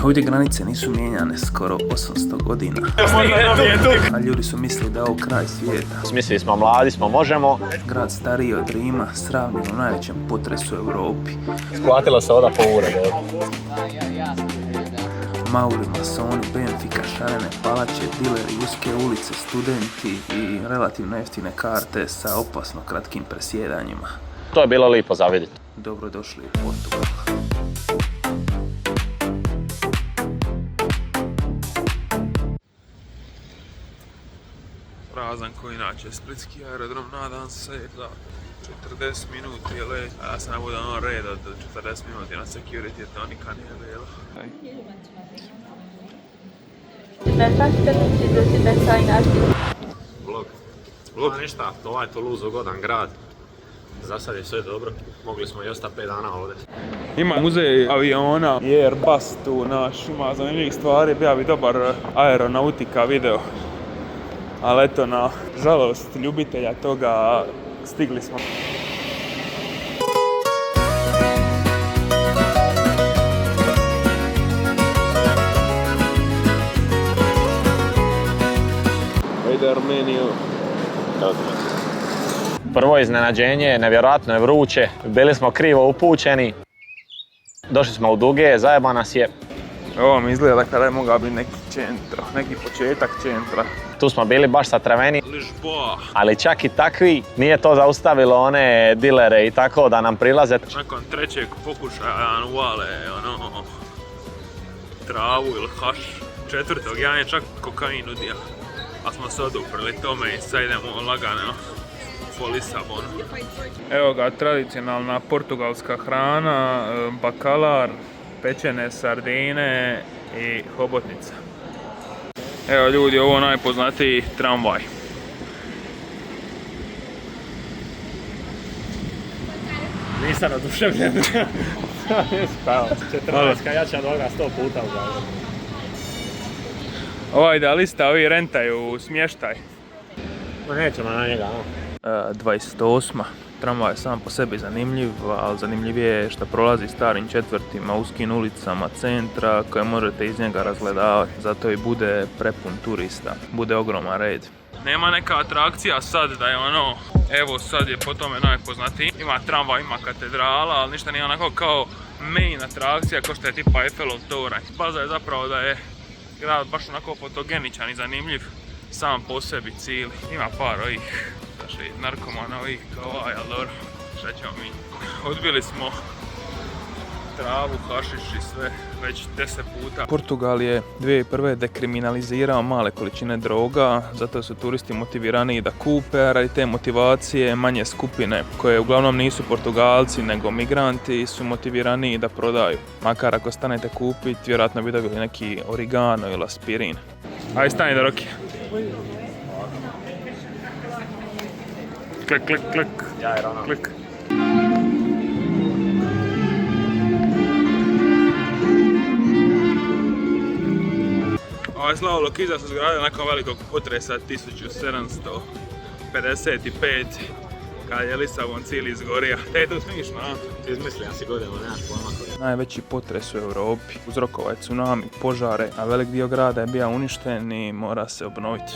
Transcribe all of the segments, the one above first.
Ovdje granice nisu mijenjane skoro 800 godina. A ljudi su mislili da je ovo kraj svijeta. Mislili smo mladi smo, možemo. Grad stariji od Rima, sravnjen u najvećem potresu u Europi. Sklatilo se oda po ured. Mauri, masoni, Benfika, šarene palače, dileri, uske ulice, studenti i relativno jeftine karte sa opasno kratkim presjedanjima. To je bilo lipo za vidjeti. Dobrodošli u Portugal. Prazan koji inače splitski aerodrom, nadam se za 40 minuti je let, a ja sam nabudan on red od 40 minuti na security, jer to nikad nije bilo. Vlog ništa, ovaj Toulouse ugodan grad. Za sad je sve dobro, mogli smo i ostati 5 dana ovdje. Ima muzej aviona i Airbus tu naš, ima zanimljivih stvari, bija bi dobar aeronautika video. Ali eto, na žalost ljubitelja toga stigli smo. Ajde Armeniju. Prvo iznenađenje, nevjerojatno je vruće, bili smo krivo upućeni. Došli smo u Duge, zajeba nas je. Ovo mi izgleda kada je mogao biti neki centro, neki početak centra. Tu smo bili baš satreveni, Lisboa. ali čak i takvi nije to zaustavilo one dilere i tako da nam prilaze. Nakon trećeg pokušaja uvale travu ili haš. Četvrtog jedan je čak kokain nudio. A smo se oduprli tome i sad idemo lagano po Lisabonu. Evo ga, tradicionalna portugalska hrana, bakalar, pečene sardine i hobotnica. Evo ljudi, ovo je najpoznatiji tramvaj. Nisam oduševljen. 14 jača noga 100 puta u glavu. Ova idealista, ovi rentaju smještaj. Ma nećemo na njega, no. 28. Tramvaj je sam po sebi zanimljiv, ali zanimljivije je što prolazi starim četvrtima, uskim ulicama centra koje možete iz njega razgledavati, zato i bude prepun turista, bude ogroman red. Nema neka atrakcija sad da je ono, evo sad je po tome najpoznatiji. Ima tramvaj, ima katedrala, ali ništa nije onako kao main atrakcija kao što je tipa Eiffelov toranj. Baza je zapravo da je grad baš onako fotogeničan i zanimljiv sam po sebi cijeli. Ima par ovih narkomana ovih kao ovaj, ali dobro, šta ćemo mi. Odbili smo travu, hašiš i sve već 10 puta. Portugal je 2001. dekriminalizirao male količine droga, zato su turisti motivirani da kupe, a radi te motivacije manje skupine, koje uglavnom nisu Portugalci nego migranti, su motivirani da prodaju. Makar ako stanete kupiti, vjerojatno bi dobili neki origano ili aspirin. Ajde, stani da Roki. Klik, klik, klik. Klik. Ovaj Slavolok iza se zgradio nakon velikog potresa 1755, kad je Lisabon cijeli izgorio. Te je to smišno, a? Ti izmislio si godinu, nemaš pojma koji. Najveći potres u Europi, uzrokovao je tsunami, požare, a velik dio grada je bio uništen i mora se obnoviti.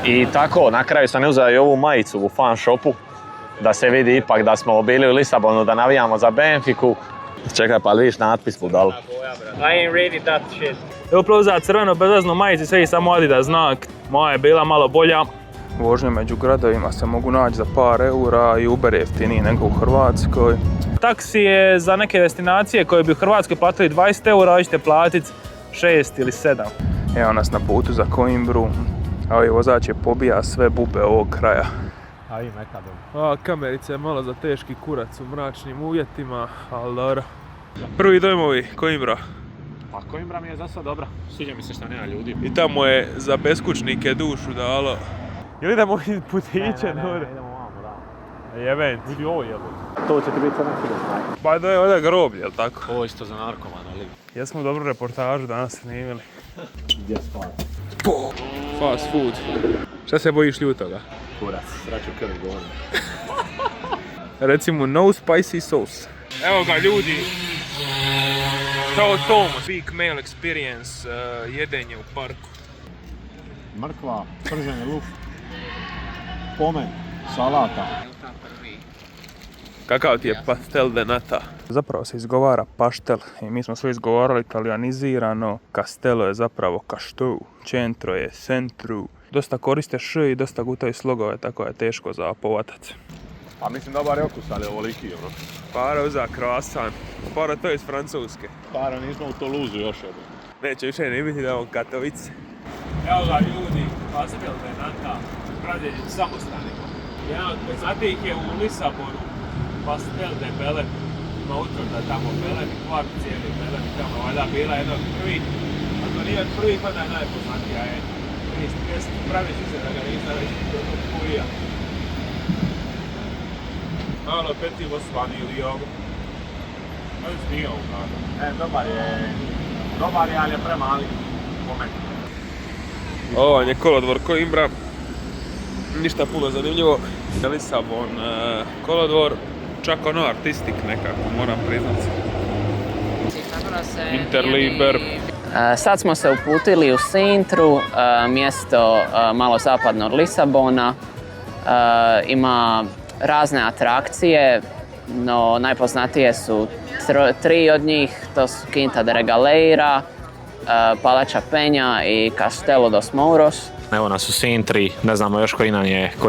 I tako, na kraju sam uzeo i ovu majicu u fan shopu, da se vidi ipak da smo bili u Lisabonu, da navijamo za Benfiku. Čekaj, pa vidiš natpis budal. I ain't ready that shit. Evo upravo za crveno bezveznu majici, sve i samo Adidas znak. Moja je bila malo bolja. Vožnje među gradovima se mogu naći za par eura i Uber jeftiniji nego u Hrvatskoj. Taksi je za neke destinacije koje bi u Hrvatskoj platili 20 eura, a ćete platiti 6 ili 7. Evo nas na putu za Coimbru. A ovaj vozač je pobija sve bube ovog kraja. A i neka dobro. Kamerica je malo za teški kurac u mračnim uvjetima, ali dobro. Prvi dojmovi Coimbra. Pa Coimbra mi je za sad dobra. Sviđa mi se što nema ljudi. I tamo je za beskućnike dušu dalo. Ili idemo iz putiće? Ne, idemo ovamo, da. Jeben. Vidi ovo jebo. To će ti biti samo film. Pa da je ovdje groblje, jel tako? Ovo isto za narkomana, ali... Jesmo dobru reportažu danas snimili. Gdje spava? Fast food. Šta se bojiš ljutoga? Kurac, sraću krv govorim. Recimo no spicy sauce. Evo ga ljudi. Tom. Big meal experience, jedenje u parku. Mrkva, prženi luk, pomen, salata. Kakav ti je pastel de nata? Zapravo se izgovara paštel i mi smo sve izgovarali italijanizirano. Castello je zapravo kaštou, centro je centru. Dosta koriste š i dosta gutaju slogove, tako je teško za povatac. A mislim dobar je okus, ali ovoliki je bro. Para uza croissant. Para to je iz Francuske. Para nismo u Toulouse još jedno. Neće više ni biti da je Katovice. Evo ga ljudi, pastel de nata, pravljenje samostanima. Jedan od poznatijih je u Lisabonu, pastel de Belem. Ima utvrda tamo Belem i kvart cijeli Belem i tamo valjda bila jedna od prvih. Ako nije od prvih, onda je najpoznatija je. Pravići se da ga nisam već do kurija. Malo petivo s vanilijom. Ali smije ovdje. Dobar je, ali je premali. Pomen. Ovo vam je kolodvor Coimbra. Ništa puno zanimljivo. Lisabon, kolodvor, čak ono artistik nekako, moram priznati. Interliber. Sad smo se uputili u Sintru, mjesto malo zapadno od Lisabona. Ima razne atrakcije, no najpoznatije su tri od njih, to su Quinta de Regaleira, Palača Penja i Castello dos Mouros. Evo nas u Sintri, ne znamo još koji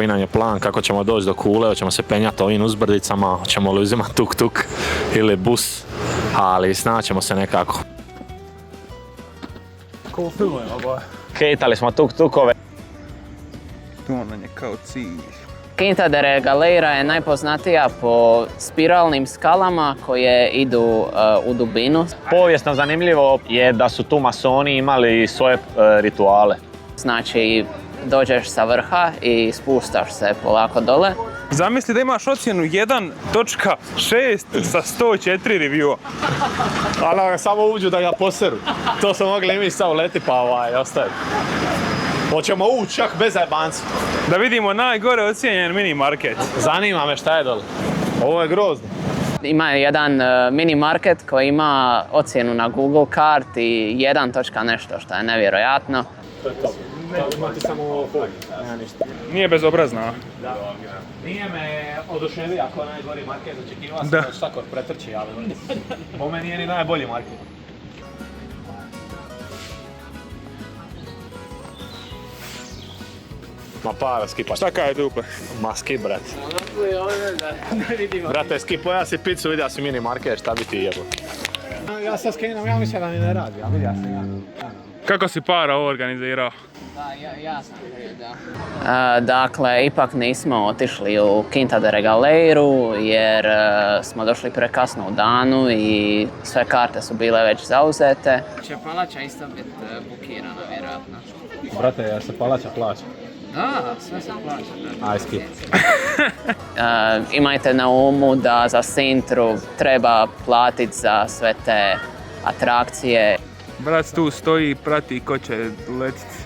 nam je plan, kako ćemo doći do Kule, hoćemo se penjati ovim uzbrdicama, hoćemo li uzimati tuk-tuk ili bus, ali snaćemo se nekako. Ko u filmovima boja? Kejtali smo tuk-tukove. Tu nam je kao cilj. Quinta de Regaleira je najpoznatija po spiralnim skalama koje idu u dubinu. Povijesno zanimljivo je da su tu masoni imali svoje rituale. Znači, dođeš sa vrha i spuštaš se polako dole. Zamisli da imaš ocjenu 1.6 sa 104 reviewa. Ali samo uđu da ga poseru. To smo mogli i mi sad uleti pa ostaviti. Hoćemo ući čak bez zajebanca. Da vidimo najgore ocijenjen mini market. Zanima me šta je dole. Ovo je grozno. Ima jedan mini market koji ima ocjenu na Google karti 1. nešto što je nevjerojatno. To je to. Imate samo foliju, nema ništa. Nije bezobrazna. Da. Nije me oduševio ako je najgori market, očekivao sam da štakor pretrči, ali po meni nije ni najbolji market. Ma para skipa. Šta kaj je dupe? Ma skip, brat. Brate, skipo, ja si pizzu, vidio si mini market, šta bi ti jebo? Ja sad skenom, ja mislim da ni ne radi, a vidio sam ja. Kako si para ovo organizirao? Ja sam da. Dakle, ipak nismo otišli u Quinta de Regaleiru jer smo došli prekasno u danu i sve karte su bile već zauzete. Će palača isto biti bukirana, vjerojatno. Brate, ja se palača plaća. Da, sve se plaća. Aj, skip. Imajte na umu da za Sintru treba platiti za sve te atrakcije. Brat tu stoji i prati ko će letiti.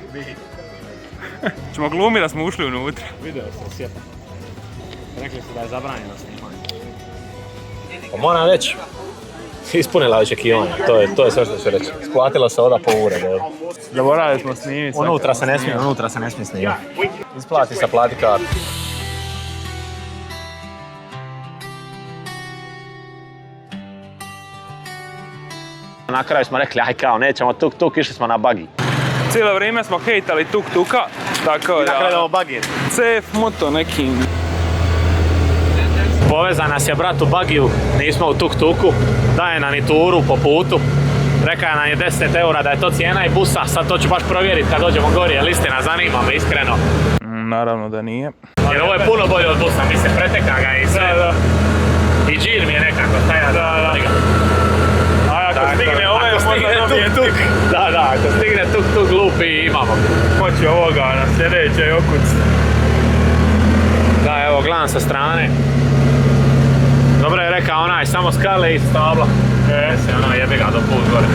Ćemo glumiti da smo ušli unutra. Video sam sjetan. Rekli su da je zabranjeno snimanje. Pa moram reći, ispunila očekivanja, to je sve što ću reći. Splatilo se oda po ured. Zaboravili smo snimiti. Unutra se ne smije snimati. Isplati se, plati kartu. Na kraju smo rekli, aj kao, nećemo tuk-tuk, išli smo na buggy. Cijelo vrijeme smo hejtali tuk-tuka, tako I na kraju idemo buggy. CF moto nekim. Povezan nas je brat u buggyju, nismo u tuk-tuku, daje nam i turu po putu. Rekao nam je 10 eura da je to cijena i busa, sad to ću baš provjeriti kad dođemo gori, jer istina zanima me iskreno. Naravno da nije. Jer ovo je puno bolje od busa, mislim, preteka ga i sve. Da. I džir mi je nekako, šta ja da. Ako stigne ove, možda dobije tuk. Da, ako stigne tuk lupi i imamo. Moći ovoga na sljedećoj okuci. Da, evo, gledam sa strane. Dobro je rekao onaj, samo skale i stabla. Se ono jebi ga do put gore.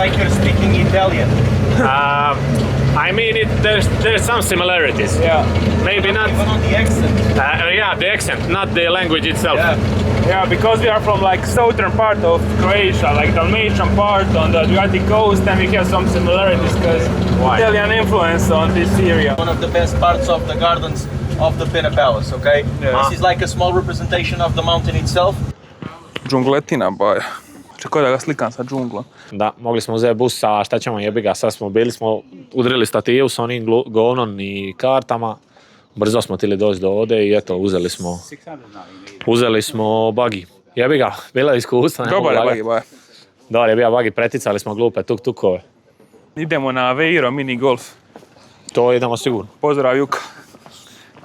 like you're speaking Italian. I mean, there's some similarities. Yeah. Maybe not. Even on the accent. Yeah, the accent, not the language itself. Yeah, because we are from like southern part of Croatia, like Dalmatian part on the Adriatic coast, and we have some similarities because Italian influence on this area. One of the best parts of the gardens of the Pera Palace, okay? Yeah. This is like a small representation of the mountain itself. Džungletina baja. Čekaj da ga slikam sa džunglom. Da, mogli smo uzeti bus, a šta ćemo jebiga, sad smo bili smo udrili stativu s onim govnom i kartama. Brzo smo tili doći do ovdje i eto, uzeli smo bagi. Jebiga, bila je iskustva. Dobar je bagi baja. Dobar je bio bagi, preticali smo glupe tuk-tukove. Idemo na Aveiro mini golf. To idemo sigurno. Pozdrav Juka.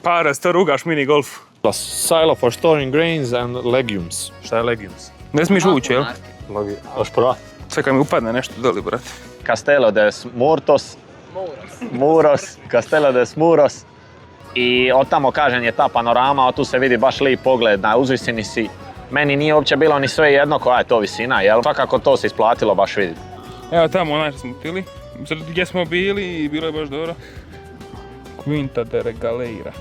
Paras, to rugaš mini golf. Silo for storing grains and legumes. Šta je legumes? Ne smiješ ući, jel? Hoš prva? Čekaj mi upadne nešto doli, brate. Castello de Muros. Castello de Muros. I od tamo, kažem, je ta panorama, a tu se vidi baš lijep pogled, na uzvisini si. Meni nije uopće bilo ni sve jedno koja je to visina, jel? Svakako to se isplatilo baš vidjeti. Evo tamo onaj što smo tili. Gdje smo bili i bilo je baš dobro. Quinta de Regaleira.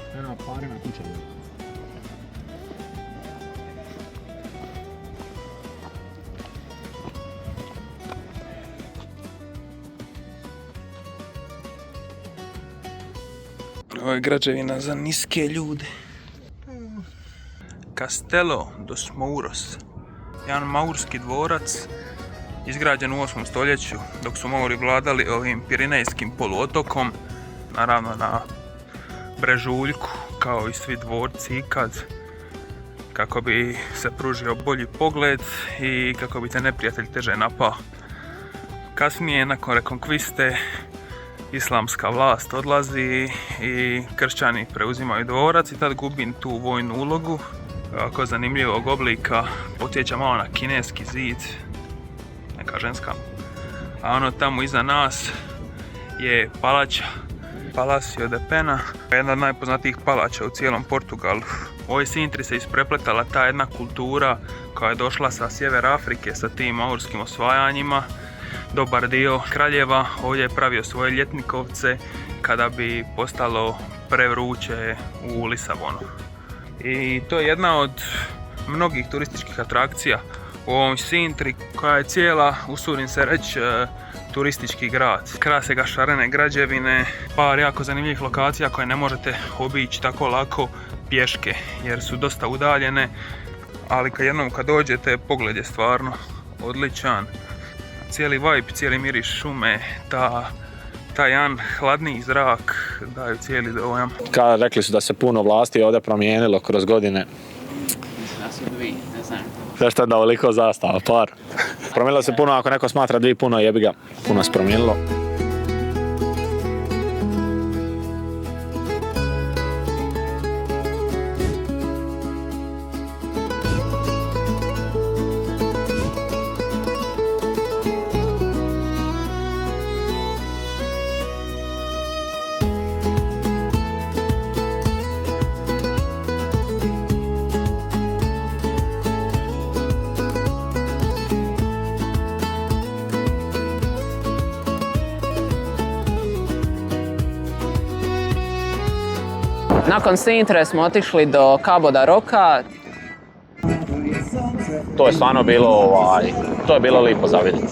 Ovo je građevina za niske ljude. Castello dos Mouros. Jedan maurski dvorac izgrađen u 8. stoljeću dok su Mauri vladali ovim Pirinejskim poluotokom. Naravno na brežuljku kao i svi dvorci ikad. Kako bi se pružio bolji pogled i kako bi te neprijatelj teže napao. Kasnije, nakon rekonkviste, islamska vlast odlazi i kršćani preuzimaju dvorac i tad gubi tu vojnu ulogu. Ako zanimljivog oblika podsjeća malo na kineski zid, neka ženska. A ono tamo iza nas je palača Palacio de Pena, jedna od najpoznatijih palača u cijelom Portugalu. U ovoj Sintri se isprepletala ta jedna kultura koja je došla sa sjevera Afrike sa tim maurskim osvajanjima. Dobar dio kraljeva ovdje je pravio svoje ljetnikovce kada bi postalo prevruće u Lisabonu. I to je jedna od mnogih turističkih atrakcija u ovom Sintri koja je cijela, usudim se reći, turistički grad. Krase ga šarene građevine, par jako zanimljivih lokacija koje ne možete obići tako lako pješke jer su dosta udaljene, ali kad dođete pogled je stvarno odličan. Cijeli vibe, cijeli miris šume, taj jedan hladniji zrak daju cijeli dojam. Rekli su da se puno vlasti ovdje promijenilo kroz godine. Da su dvi, ne znam. Zašto je da ovoliko zastava, par? Promijenilo se puno, ako neko smatra dvi puno, jebi ga, puno se promijenilo. Nakon Sintre smo otišli do Cabo da Roca. To je stvarno bilo, to je bilo lijepo za vidjeti.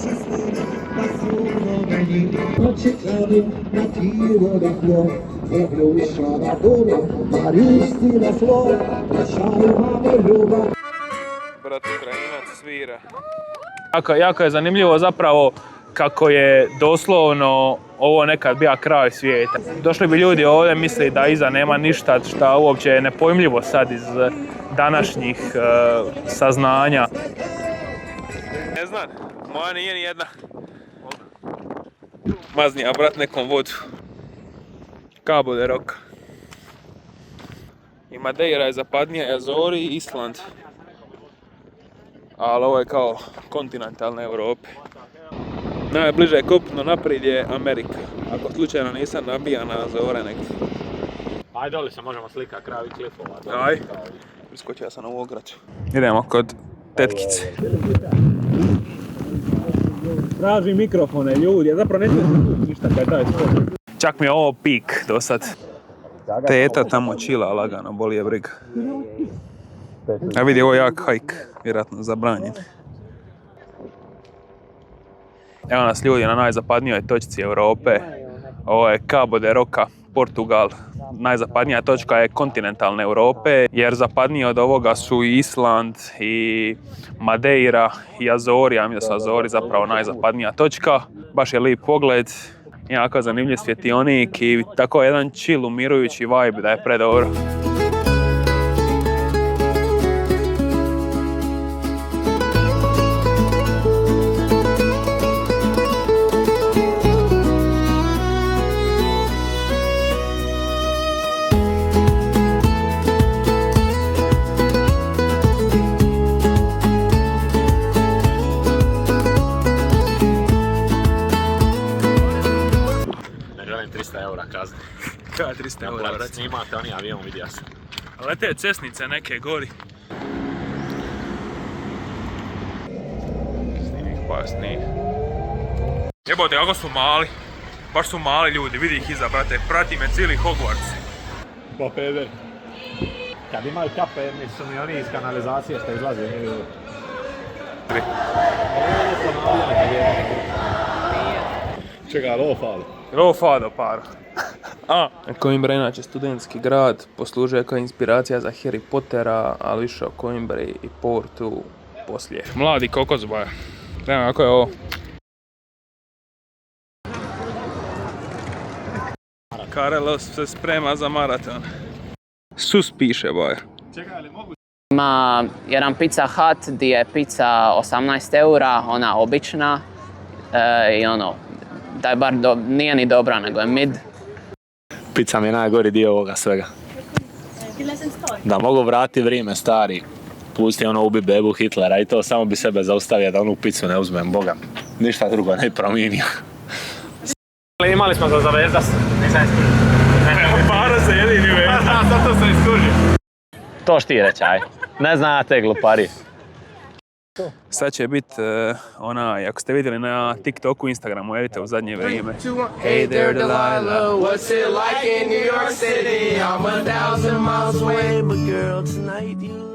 Brat Ukrajinac svira. Jako je zanimljivo zapravo kako je doslovno ovo nekad bio kraj svijeta. Došli bi ljudi ovdje misli da iza nema ništa što uopće je nepojmljivo sad iz današnjih saznanja. Ne znam, moja nije ni jedna. Maznija brat nekom vodu. Cabo de Roca. I Madeira je zapadnija, Azori i Island. Ali ovo je kao kontinentalne Europe. Najbliže kopno naprijed je Amerika. Ako slučajno nisam nabija na Azore negdje. Ajde, doli se možemo slikati kraj klifova. Aj, iskočio sam na ovu ogradu. Idemo kod tetkice. Traži mikrofone ljudi, ja zapravo neću ništa kaj taj sport. Čak mi je ovo pik do sad. Teta tamo čila lagano, boli je briga. A vidi, ovo je jak hajk, vjerojatno zabranjen. Evo nas ljudi na najzapadnijoj točci Europe. Ovo je Cabo de Roca, Portugal. Najzapadnija točka je kontinentalne Europe, jer zapadnije od ovoga su i Island i Madeira i Azori, a mi da su Azori zapravo najzapadnija točka. Baš je lijep pogled, jako zanimljiv svjetionik i tako jedan chill, umirujući vibe da je predobro. Kazne. Kada je 300 eura, brate? Snimate oni avion, vidio sam. Lete cesnice neke gori. Snimih pa snimih. Jebote, kako su mali. Baš su mali ljudi, vidi ih iza, brate. Prati me cijeli Hogwarts. Pa peder. Kad imaju kape, su mi oni iz kanalizacije što izlaze. Čekaj, ovo fali. Ovo fado par. Coimbra je inače studentski grad, poslužuje kao inspiracija za Harry Pottera, ali više o Coimbri i Portu poslije. Mladi kokos boja. Gledam kako je ovo. Karelos se sprema za maraton. Sus piše boja. Ima jedan Pizza Hut gdje je pizza 18 eura, ona obična. I ono, da je bar nije ni dobra, nego je mid. Pizza mi je najgori dio ovoga svega. Da mogu vratiti vrijeme stari, pusti ono ubi bebu Hitlera i to, samo bi sebe zaustavio da onu pizzu ne uzmem, boga. Ništa drugo ne promijenio. Imali smo za Vezdas, nisam iskužio. Para se jedini Vezdas. Zato sam iskužio. To šti reći, aj. Ne znate, glupari. Sad će biti ako ste vidjeli na TikToku, Instagramu, edite u zadnje vrijeme. Hey there, Delilah, what's it like in New York City? I'm 1,000 miles away, but girl, tonight you